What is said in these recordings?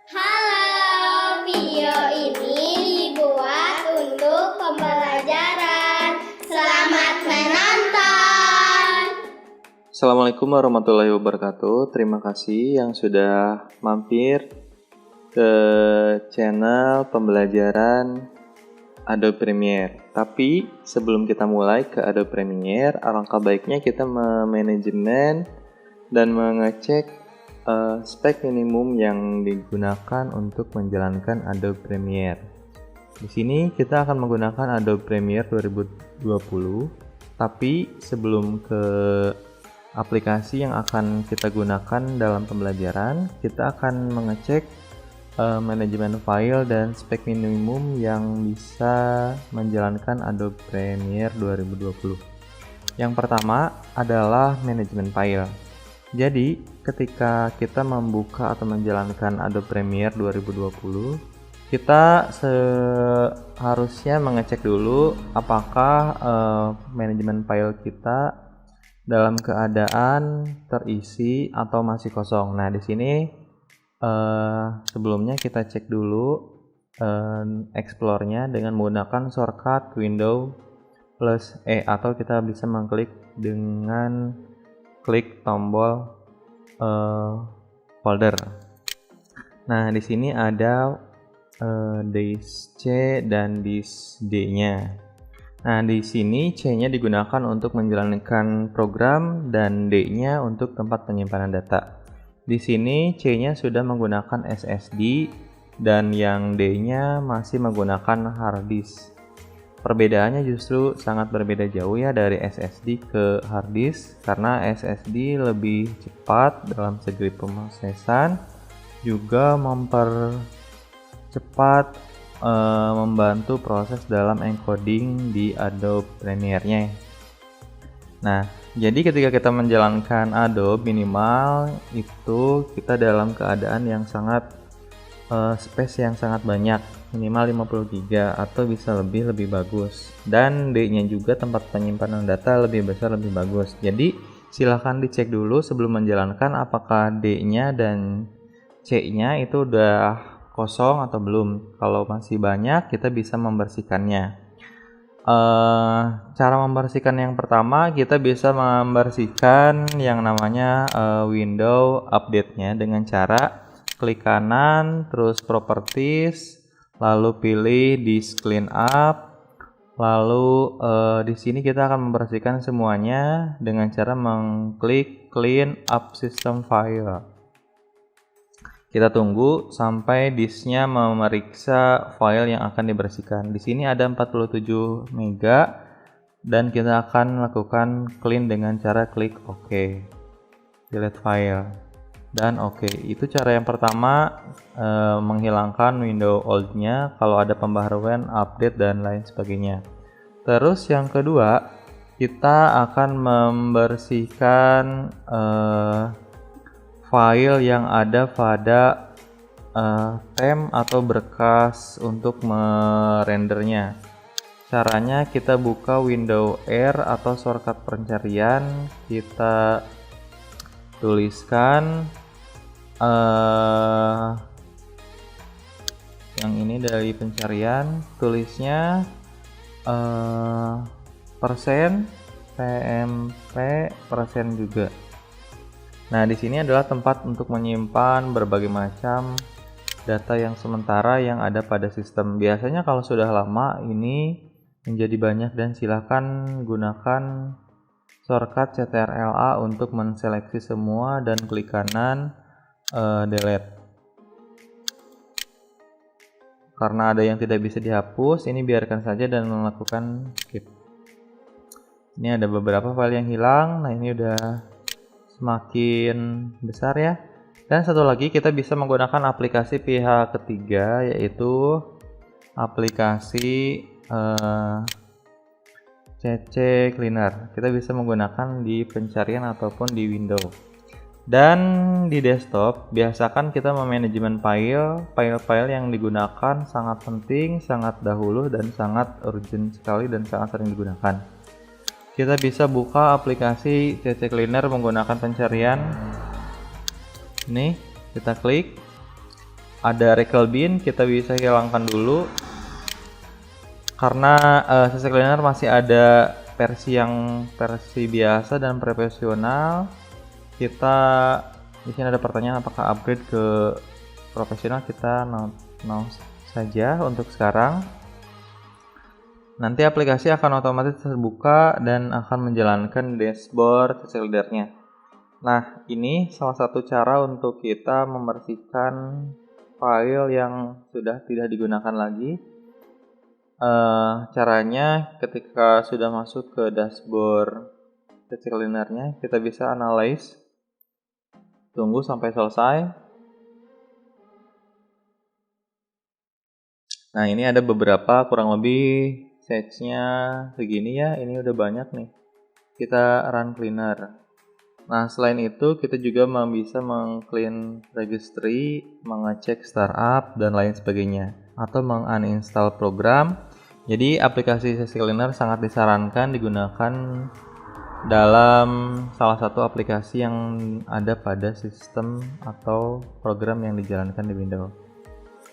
Halo, video ini dibuat untuk pembelajaran. Selamat menonton. Assalamualaikum warahmatullahi wabarakatuh. Terima kasih yang sudah mampir ke channel pembelajaran Adobe Premiere. Tapi sebelum kita mulai ke Adobe Premiere, alangkah baiknya kita memanajemen dan mengecek spek minimum yang digunakan untuk menjalankan Adobe Premiere. Di sini kita akan menggunakan Adobe Premiere 2020. Tapi sebelum ke aplikasi yang akan kita gunakan dalam pembelajaran, kita akan mengecek manajemen file dan spek minimum yang bisa menjalankan Adobe Premiere 2020. Yang pertama adalah manajemen file. Jadi, ketika kita membuka atau menjalankan Adobe Premiere 2020, kita seharusnya mengecek dulu apakah manajemen file kita dalam keadaan terisi atau masih kosong. Nah, di sini sebelumnya kita cek dulu Explore-nya dengan menggunakan shortcut Windows plus E, atau kita bisa mengklik dengan klik tombol folder. Nah, di sini ada disk C dan disk D-nya. Nah, di sini C-nya digunakan untuk menjalankan program dan D-nya untuk tempat penyimpanan data. Di sini C-nya sudah menggunakan SSD dan yang D-nya masih menggunakan hard disk. Perbedaannya justru sangat berbeda jauh ya dari SSD ke hard disk, karena SSD lebih cepat dalam segi pemrosesan, juga mempercepat membantu proses dalam encoding di Adobe Premiere-nya. Nah, jadi ketika kita menjalankan Adobe, minimal itu kita dalam keadaan yang sangat space yang sangat banyak, minimal 50 GB atau bisa lebih bagus, dan D-nya juga tempat penyimpanan data lebih besar lebih bagus. Jadi silahkan dicek dulu sebelum menjalankan apakah D-nya dan C-nya itu udah kosong atau belum. Kalau masih banyak, kita bisa membersihkannya. Cara membersihkan yang pertama, kita bisa membersihkan yang namanya window update-nya dengan cara klik kanan, terus properties, lalu pilih disk clean up, lalu di sini kita akan membersihkan semuanya dengan cara mengklik clean up system file. Kita tunggu sampai disknya memeriksa file yang akan dibersihkan. Di sini ada 47 MB dan kita akan melakukan clean dengan cara klik OK, delete file, dan OK. Itu cara yang pertama, menghilangkan window old-nya kalau ada pembaharuan, update, dan lain sebagainya. Terus yang kedua, kita akan membersihkan file yang ada pada temp atau berkas untuk merendernya. Caranya kita buka window R atau shortcut pencarian, kita tuliskan yang ini dari pencarian, tulisnya persen PMP persen juga. Nah, di sini adalah tempat untuk menyimpan berbagai macam data yang sementara yang ada pada sistem. Biasanya kalau sudah lama ini menjadi banyak, dan silakan gunakan shortcut CTRL-A untuk menseleksi semua dan klik kanan delete. Karena ada yang tidak bisa dihapus, ini biarkan saja dan melakukan skip. Ini ada beberapa file yang hilang. Nah, ini udah semakin besar ya. Dan satu lagi, kita bisa menggunakan aplikasi pihak ketiga, yaitu aplikasi CC Cleaner. Kita bisa menggunakan di pencarian ataupun di Windows. Dan di desktop, biasakan kita memanajemen file yang digunakan sangat penting, sangat dahulu, dan sangat urgent sekali dan sangat sering digunakan. Kita bisa buka aplikasi CC Cleaner menggunakan pencarian. Ini kita klik ada Recycle Bin, kita bisa hilangkan dulu karena CC Cleaner masih ada versi biasa dan profesional. Kita di sini ada pertanyaan apakah upgrade ke profesional, kita no saja untuk sekarang. Nanti aplikasi akan otomatis terbuka dan akan menjalankan dashboard CC Cleaner-nya. Nah, ini salah satu cara untuk kita membersihkan file yang sudah tidak digunakan lagi. Caranya ketika sudah masuk ke dashboard CC Cleaner-nya, kita bisa analyze, tunggu sampai selesai. Nah, ini ada beberapa, kurang lebih stage-nya segini ya, ini udah banyak nih. Kita run cleaner. Nah, selain itu kita juga bisa meng-clean registry, mengecek startup dan lain sebagainya, atau meng-uninstall program. Jadi aplikasi CC Cleaner sangat disarankan digunakan dalam salah satu aplikasi yang ada pada sistem atau program yang dijalankan di Windows.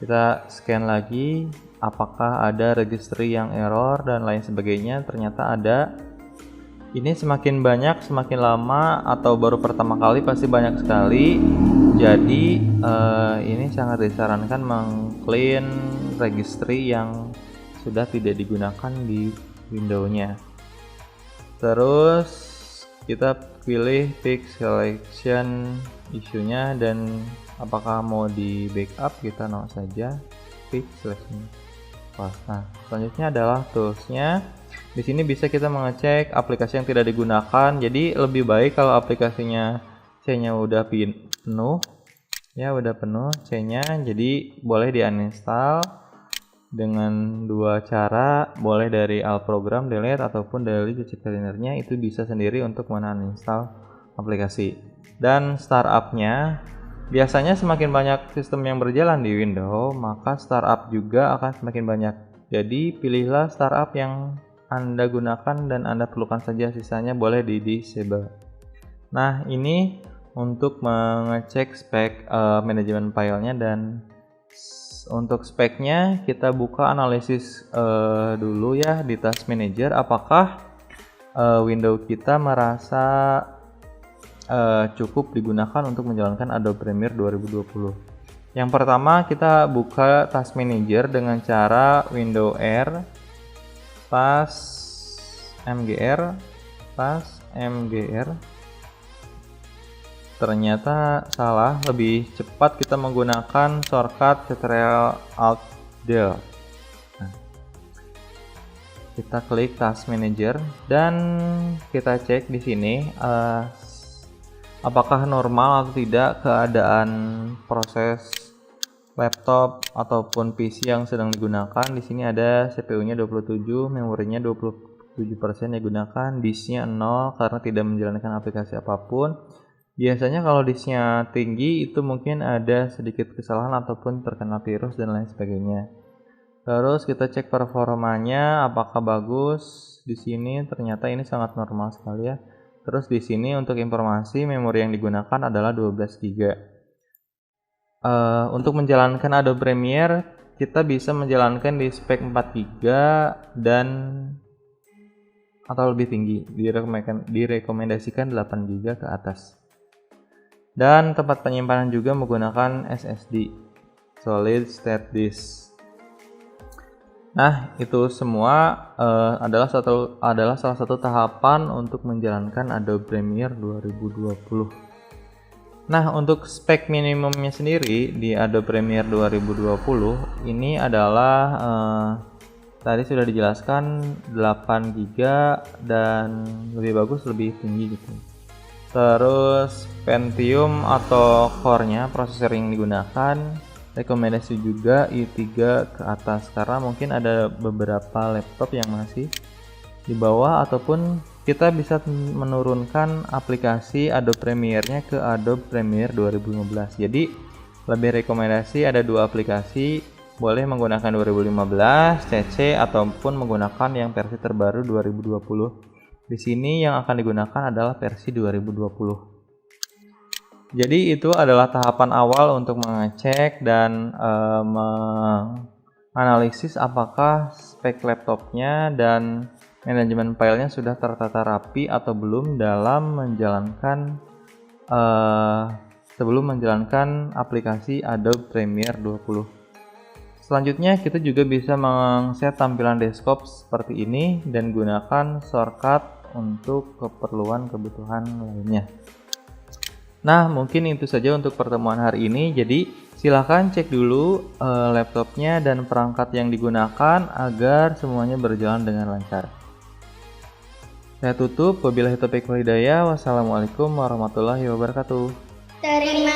Kita scan lagi apakah ada registry yang error dan lain sebagainya. Ternyata ada. Ini semakin banyak semakin lama, atau baru pertama kali pasti banyak sekali. Jadi ini sangat disarankan meng-clean registry yang sudah tidak digunakan di Windows-nya. Terus kita pilih fix selection issue-nya dan apakah mau di backup, kita no saja fix selection. Nah, selanjutnya adalah tools-nya. Di sini bisa kita mengecek aplikasi yang tidak digunakan. Jadi lebih baik kalau aplikasinya C-nya udah penuh, ya udah penuh C-nya. Jadi boleh di uninstall dengan dua cara, boleh dari alt program delete ataupun dari CC Cleaner-nya. Itu bisa sendiri untuk uninstall aplikasi. Dan startup-nya, biasanya semakin banyak sistem yang berjalan di Windows, maka startup juga akan semakin banyak. Jadi pilihlah startup yang Anda gunakan dan Anda perlukan saja, sisanya boleh di disable. Nah, ini untuk mengecek spek manajemen filenya, dan untuk speknya kita buka analisis dulu ya di Task Manager, apakah Windows kita merasa cukup digunakan untuk menjalankan Adobe Premiere 2020. Yang pertama, kita buka Task Manager dengan cara Windows R MGR. Ternyata salah, lebih cepat kita menggunakan shortcut Ctrl Alt Del. Nah, kita klik Task Manager dan kita cek di sini apakah normal atau tidak keadaan proses laptop ataupun PC yang sedang digunakan. Di sini ada CPU-nya 27, memorinya 27% digunakan, disknya 0 karena tidak menjalankan aplikasi apapun. Biasanya kalau disknya tinggi itu mungkin ada sedikit kesalahan ataupun terkena virus dan lain sebagainya. Terus kita cek performanya apakah bagus. Di sini ternyata ini sangat normal sekali ya. Terus di sini untuk informasi memori yang digunakan adalah 12 GB. Untuk menjalankan Adobe Premiere kita bisa menjalankan di spek 4 GB dan atau lebih tinggi, direkomendasikan 8 GB ke atas. Dan tempat penyimpanan juga menggunakan SSD, Solid State Disk. Nah, itu semua adalah salah satu tahapan untuk menjalankan Adobe Premiere 2020. Nah, untuk spek minimumnya sendiri di Adobe Premiere 2020 ini adalah tadi sudah dijelaskan 8 GB dan lebih bagus lebih tinggi gitu. Terus Pentium atau core-nya, prosesor yang digunakan, rekomendasi juga i3 ke atas karena mungkin ada beberapa laptop yang masih di bawah, ataupun kita bisa menurunkan aplikasi Adobe Premiere-nya ke Adobe Premiere 2015. Jadi lebih rekomendasi ada dua aplikasi, boleh menggunakan 2015 CC ataupun menggunakan yang versi terbaru 2020. Di sini yang akan digunakan adalah versi 2020. Jadi itu adalah tahapan awal untuk mengecek dan menganalisis apakah spek laptopnya dan manajemen filenya sudah tertata rapi atau belum dalam sebelum menjalankan aplikasi Adobe Premiere 20. Selanjutnya kita juga bisa mengset tampilan desktop seperti ini dan gunakan shortcut untuk kebutuhan lainnya. Nah, mungkin itu saja untuk pertemuan hari ini. Jadi, silahkan cek dulu laptopnya dan perangkat yang digunakan agar semuanya berjalan dengan lancar. Saya tutup. Wabillahi taufiq wal hidayah. Wassalamualaikum warahmatullahi wabarakatuh. Terima